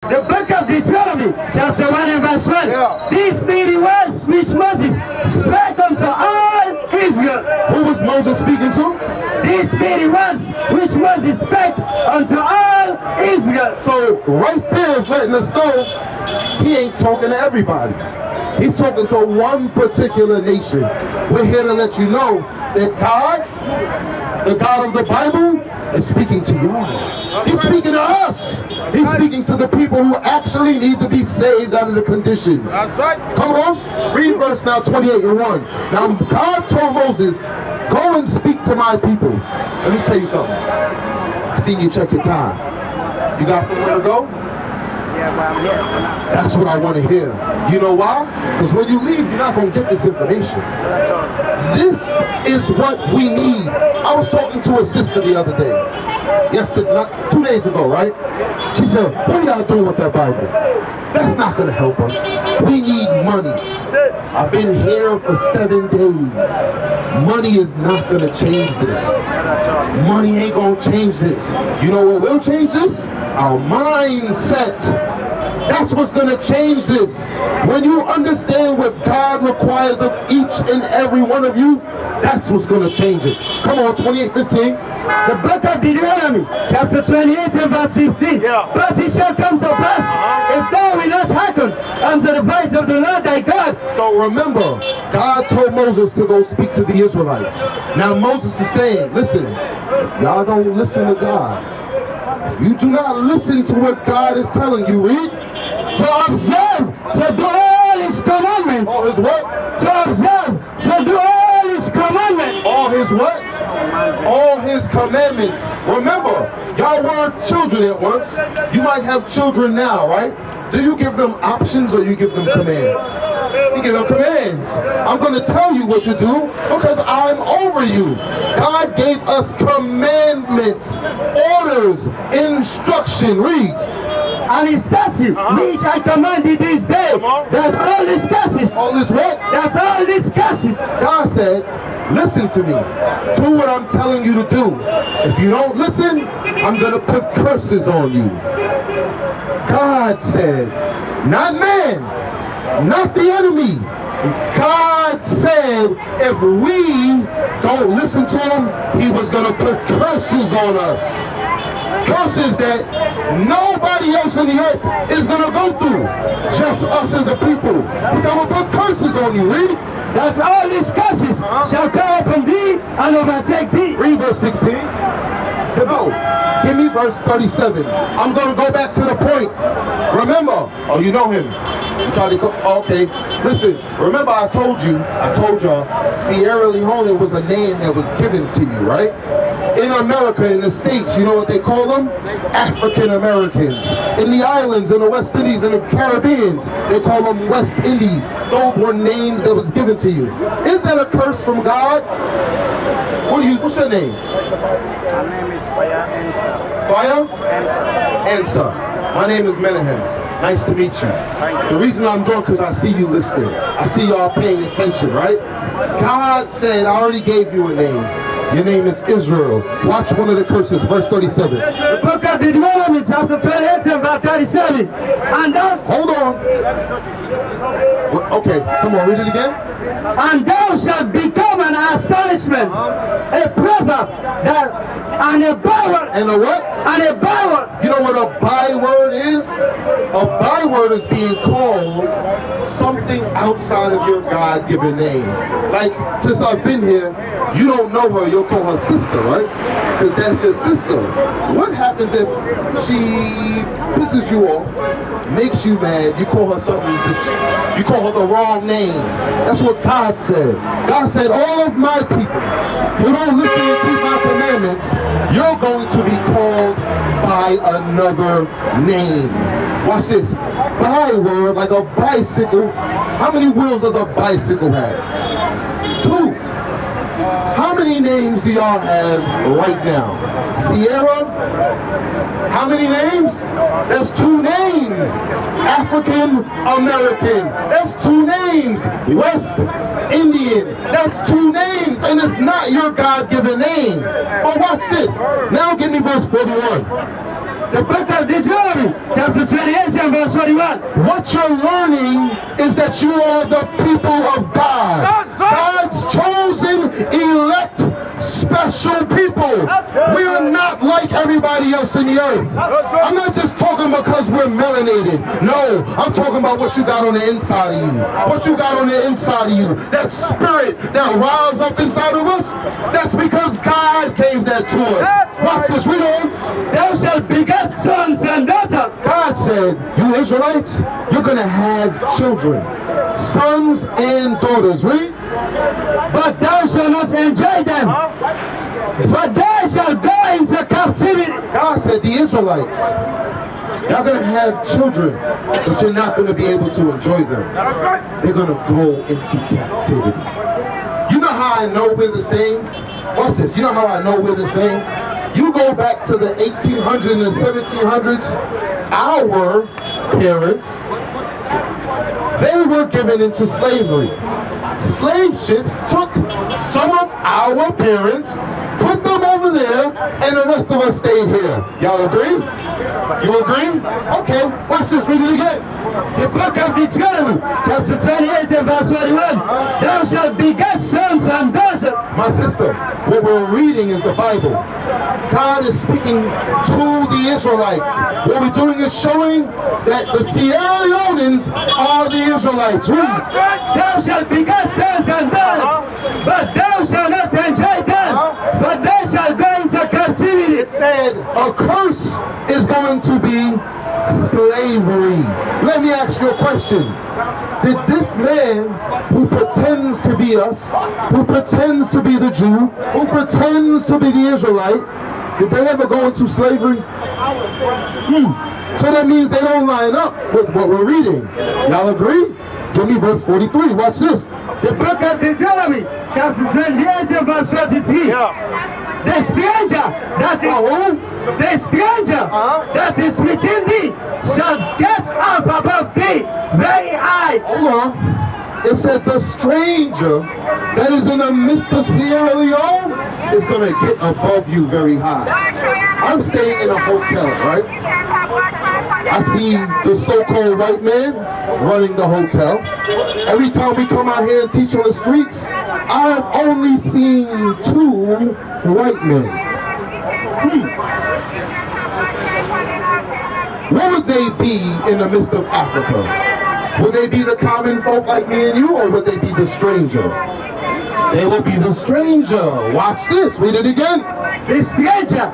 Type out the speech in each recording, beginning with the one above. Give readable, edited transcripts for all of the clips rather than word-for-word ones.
The book of Deuteronomy, chapter 1 and verse 1. Yeah. These be the words which Moses spake unto all Israel. Who was Moses speaking to? These be the words which Moses spake unto all Israel. So right there is letting us know he ain't talking to everybody. He's talking to one particular nation. We're here to let you know that God, the God of the Bible, is speaking to y'all. He's speaking to us. He's speaking to the people who actually need to be saved under the conditions. That's right. Come on. Read verse now 28 and 1. Now God told Moses, go and speak to my people. Let me tell you something. I seen you check your time. You got somewhere to go? That's what I want to hear. You know why? Because when you leave, you're not going to get this information. This is what we need. I was talking to a sister the other day. Not 2 days ago, right? She said, what are y'all doing with that Bible? That's not going to help us. We need money. I've been here for 7 days. Money is not going to change this. Money ain't going to change this. You know what will change this? Our mindset. That's what's going to change this. When you understand what God requires of each and every one of you, that's what's going to change it. Come on, 28:15. The book of Deuteronomy, chapter 28 and verse 15. Yeah. But it shall come to pass, if thou wilt not hearken unto the voice of the Lord thy God. So remember, God told Moses to go speak to the Israelites. Now Moses is saying, listen, if y'all don't listen to God, if you do not listen to what God is telling you, read, To observe, to do all his commandments. all his what? To observe, to do all his commandments. All his what? All his commandments. Remember, y'all weren't children at once. You might have children now, right? Do you give them options or you give them commands? You give them commands. I'm going to tell you what to do because I'm over you. God gave us commandments, orders, instruction. Read. And his statute, which I command thee this day. That's all these curses. All this what? That's all these curses. God said, listen to me. Do what I'm telling you to do. If you don't listen, I'm going to put curses on you. God said, not man, not the enemy. God said if we don't listen to him, he was going to put curses on us. Curses that nobody else in the earth is going to go through. Just us as a people. He said, I'm going to put curses on you. Read. That's all these curses shall come upon thee and overtake thee. Read verse 16. No. Give me verse 37. I'm going to go back to the point. Remember. Oh, you know him. Okay. Listen. Remember I told y'all, Sierra Leone was a name that was given to you, right? In America, in the States, you know what they call them? African Americans. In the islands, in the West Indies, in the Caribbeans, they call them West Indies. Those were names that was given to you. Is that a curse from God? What's your name? My name is Fire Answer. Fire? Answer. Answer. My name is Menahem. Nice to meet you. The reason I'm drunk is I see you listening. I see y'all paying attention, right? God said, I already gave you a name. Your name is Israel. Watch one of the curses, verse 37. The book of Deuteronomy, chapter 28 and verse 37. And thou, Hold on. Okay, come on, read it again. and thou shalt become an astonishment, a proverb, and a byword, And a what? and a byword. You know what a byword is? A byword is being called something outside of your God-given name. Like, since I've been here, you don't know her, you'll call her sister, right? Because that's your sister. What happens if she pisses you off, makes you mad, you call her something, you call her the wrong name? That's what God said. God said, all of my people who don't listen and keep my commandments, you're going to be called by another name. Watch this. Byword, like a bicycle. How many wheels does a bicycle have? 2. How many names do y'all have right now? Sierra? How many names? There's 2 names. African American. That's 2 names. West Indian. That's 2 names. And it's not your God-given name. But watch this. Now give me verse 41. The book of Deuteronomy, chapter 28 and verse 21. What you're learning is that you are the people of God. God's chosen, elect, special people. We are not like everybody else in the earth. I'm not just talking because we're melanated. No, I'm talking about what you got on the inside of you. What you got on the inside of you. That spirit that rises up inside of us. That's because God gave that to us. Watch this, read on. Thou shalt beget sons and daughters. God said, you Israelites, you're going to have children. Sons and daughters. Read. But thou shalt not enjoy them. For they shall go into captivity. God said, the Israelites, you're going to have children, but you're not going to be able to enjoy them. They're going to go into captivity. You know how I know we're the same? Watch this. You know how I know we're the same? You go back to the 1800s and 1700s, our parents, they were given into slavery. Slave ships took some of our parents, put them over there, and the rest of us stayed here. Y'all agree? You agree? Okay, watch this, read it again. The book of Deuteronomy, chapter 28 and verse 21. Thou shalt beget sons and daughters. My sister, what we're reading is the Bible. God is speaking to the Israelites. What we're doing is showing that the Sierra Leoneans are the Israelites. Read. Thou shalt beget sons and daughters, but thou shalt not enjoy them, but they shall go into captivity. It said a curse is going to be slavery. Let me ask you a question. Did this man who pretends to be us, who pretends to be the Jew, who pretends to be the Israelite, did they ever go into slavery? So that means they don't line up with what we're reading. Y'all agree? Give me verse 43. Watch this. The book of Deuteronomy, chapter 28 and verse 43. The stranger that is the stranger that is within thee shall get up above thee very high. Hold on. It said the stranger that is in the midst of Sierra Leone is going to get above you very high. I'm staying in a hotel, right? I see the so-called white man running the hotel. Every time we come out here and teach on the streets, I've only seen 2 white men. What would they be in the midst of Africa? Would they be the common folk like me and you, or would they be the stranger? They will be the stranger. Watch this. Read it again. The stranger,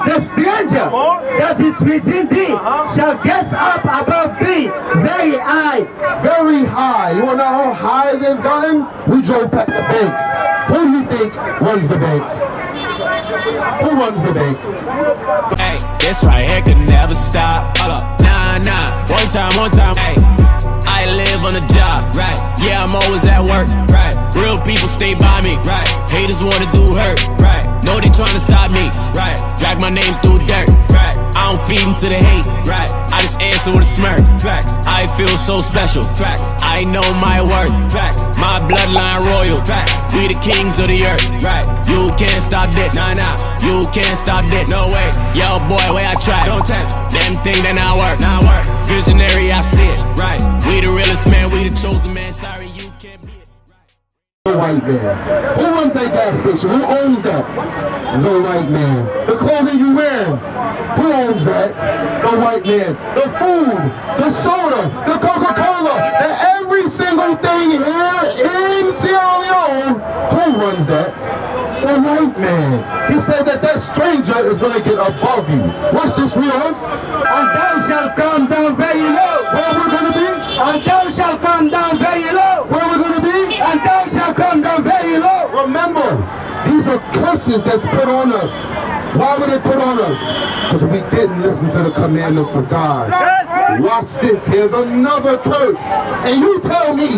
the stranger that is within thee shall get up above thee very high. Very high. You want to know how high they've gotten? We drove past the bank. Who do you think runs the bank? Who runs the bank? Hey, this right here could never stop. Nah, one time, hey. I live on the job, right? Yeah, I'm always at work, right? Real people stay by me, right? Haters wanna do hurt, right? Know they tryna stop me, right? Drag my name through dirt, right? I don't feed into the hate, right? I just answer with a smirk, facts. I feel so special, facts. I know my worth, facts. My bloodline royal, facts. We the kings of the earth, right? You can't stop this, nah, you can't stop this, no way. Yo, boy, way I try, don't test. Them thing that not work, Visionary, I see it, right? We the realest man, we the chosen man. Sorry, you can't be it. The white man. Who runs that gas station? Who owns that? The white man. The clothing you wearing? Who owns that? The white man. The food, the soda, the Coca-Cola, every single thing here in Sierra Leone. Who runs that? The white man. He said that stranger is going to get above you. Watch this, read on. And thou shalt come down very low. Where we're going to be? And thou shalt come down very low. Where we're going to be? And thou shalt come down very low. Remember, these are curses that's put on us. Why were they put on us? Because we didn't listen to the commandments of God. Watch this. Here's another curse. And you tell me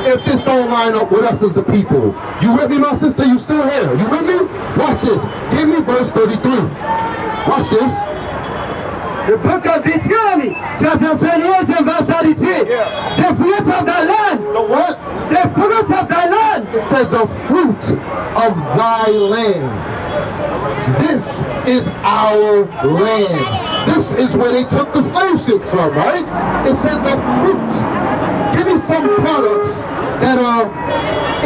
if this don't line up with us as the people. You with me, my sister? You still here? You with me? Watch this. Give me verse 33. Watch this. The book of Deuteronomy, chapter 28 and verse 33. The fruit of thy land. The what? The fruit of thy land. It said the fruit of thy land. this is our land. This is where they took the slave ships from, right? It said the fruit. Give me some products that are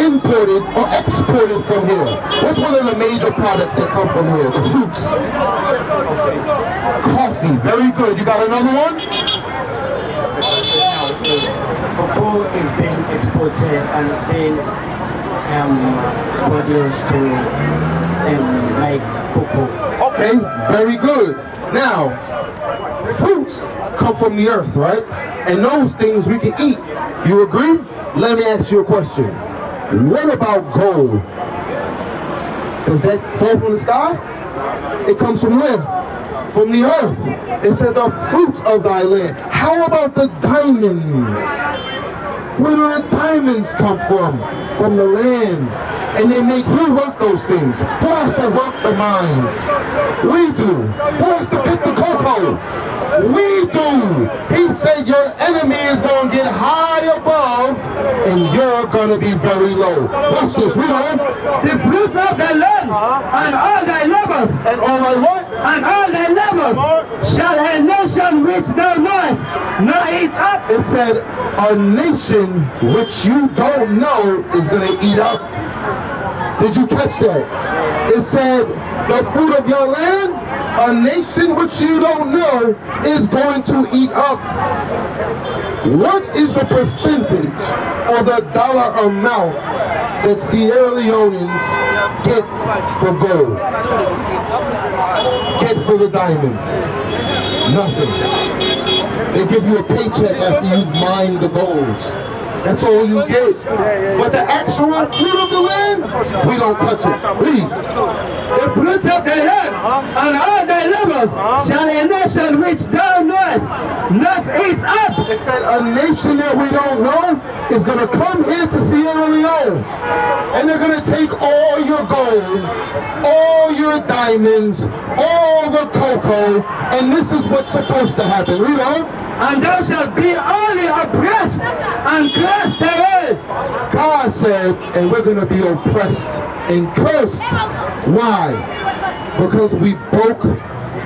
imported or exported from here. What's one of the major products that come from here? The fruits. Coffee. Very good. You got another one? Cocoa is being exported and being produced to make cocoa. Okay, very good. Now, fruits come from the earth, right? And those things we can eat. You agree? Let me ask you a question. What about gold? Does that fall from the sky? It comes from where? From the earth. It said the fruits of thy land. How about the diamonds? Where do the diamonds come from? From the land. And they make, who work those things? Who has to work the mines? We do. Who has to pick the cocoa? We do. He said your enemy is going to get high above and you're going to be very low. Watch this. Read on. The fruits of the land and all thy labors. And all thy what? And all thy labors shall a nation which thou knowest not eat up. It said a nation which you don't know is going to eat up. Did you catch that? It said the fruit of your land, a nation which you don't know is going to eat up. What is the percentage or the dollar amount that Sierra Leoneans get for gold? Get for the diamonds? Nothing. They give you a paycheck after you've mined the golds. That's all you get. But the actual fruit of the land, we don't touch it. Read. The fruits of the land and all thy labors shall a nation which thou knowest not eat up. It said a nation that we don't know is going to come here to Sierra Leone. And they're going to take all your gold, all your diamonds, all the cocoa, and this is what's supposed to happen. Read on. And thou shalt be only oppressed and cursed away. God said, and we're going to be oppressed and cursed. Why? Because we broke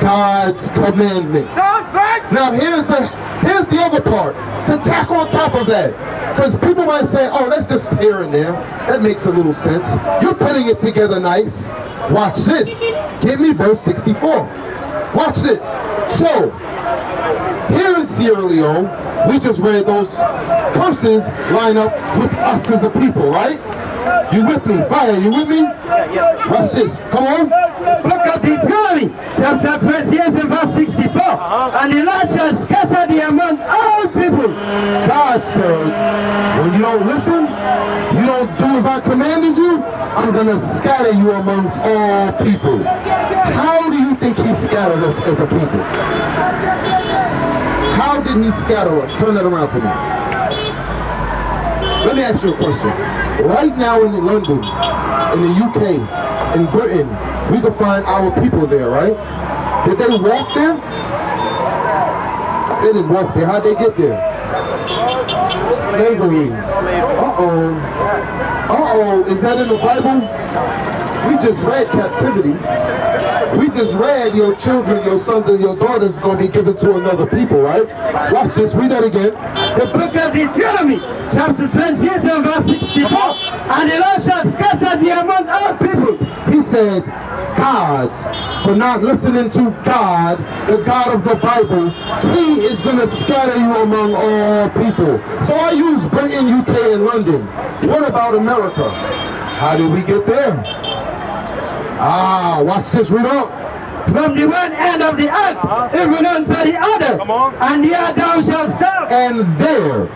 God's commandments. Now here's the other part. To tack on top of that. Because people might say, oh, that's just here and there. That makes a little sense. You're putting it together nice. Watch this. Give me verse 64. Watch this. So, here in Sierra Leone, we just read those curses line up with us as a people, right? You with me? Fire, you with me? Watch this. Come on. Book of Deuteronomy, chapter 28 and verse 64. And the Lord shall scatter thee among all people. God said, when you don't listen, you don't do as I commanded you, I'm going to scatter you amongst all people. How do you think he scattered us as a people? How did he scatter us? Turn that around for me. Let me ask you a question. Right now in London, in the UK, in Britain, we can find our people there, right? Did they walk there? They didn't walk there. How'd they get there? Slavery. Uh-oh. Uh-oh. Is that in the Bible? We just read captivity. We just read your children, your sons and your daughters is going to be given to another people, right? Watch this. Read that again. The book of Deuteronomy, chapter 28 and verse 64. And the Lord shall scatter thee among all people. He said, God, for not listening to God, the God of the Bible, he is going to scatter you among all people. So I use Britain, UK, and London. What about America? How did we get there? Ah, watch this, read on. From the one end of the earth, even unto the other. And there thou shalt serve. And there,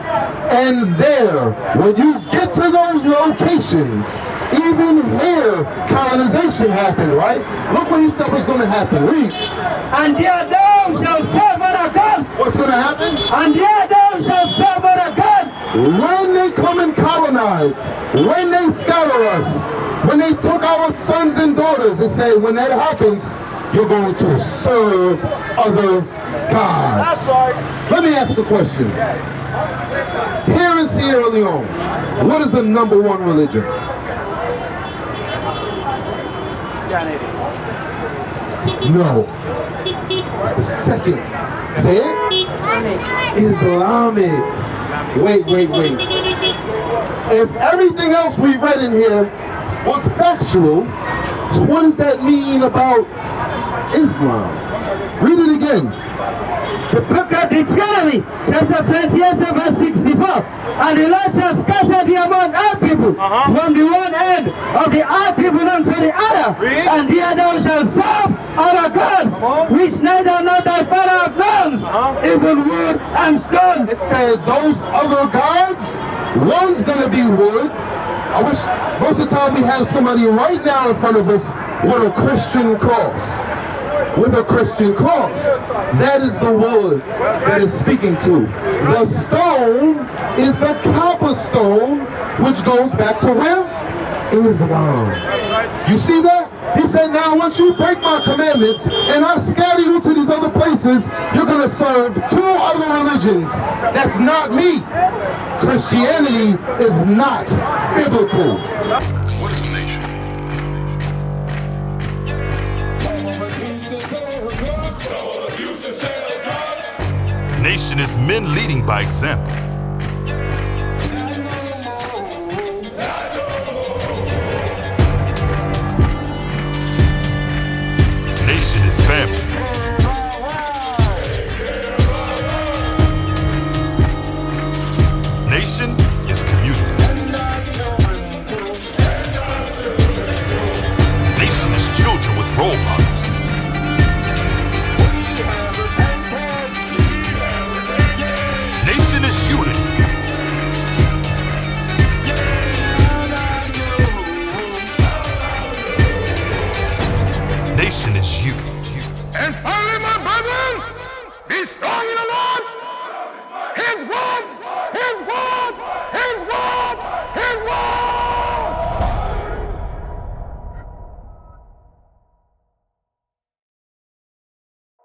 when you get to those locations, even here, colonization happened, right? Look what he said was going to happen. Read. And there thou shalt serve other gods. What's going to happen? And there thou shalt serve other gods. When they come and colonize, when they scatter us, when they took our sons and daughters, and say, when that happens, you're going to serve other gods. Let me ask a question. Here in Sierra Leone, what is the #1 religion? No. It's the second. Say it. Islamic. Wait. If everything else we read in here was factual, so what does that mean about Islam? Read it again. The book of Deuteronomy, chapter 28, verse 64. And the Lord shall scatter thee among all people, from the one end of the earth even unto the other. And there thou shalt serve other gods, which neither nor thy father have known, even wood and stone. It said those other gods, one's gonna be wood. I wish most of the time we have somebody right now in front of us with a Christian cross. With a Christian cross. That is the wood that is speaking to. The stone is the copper stone, which goes back to where? Islam. You see that? He said, now once you break my commandments and I scatter you to these other places, you're going to serve two other religions. That's not me. Christianity is not biblical. What is the nation? Nation is men leading by example. Nation is family. Nation is community. Nation is children with role models.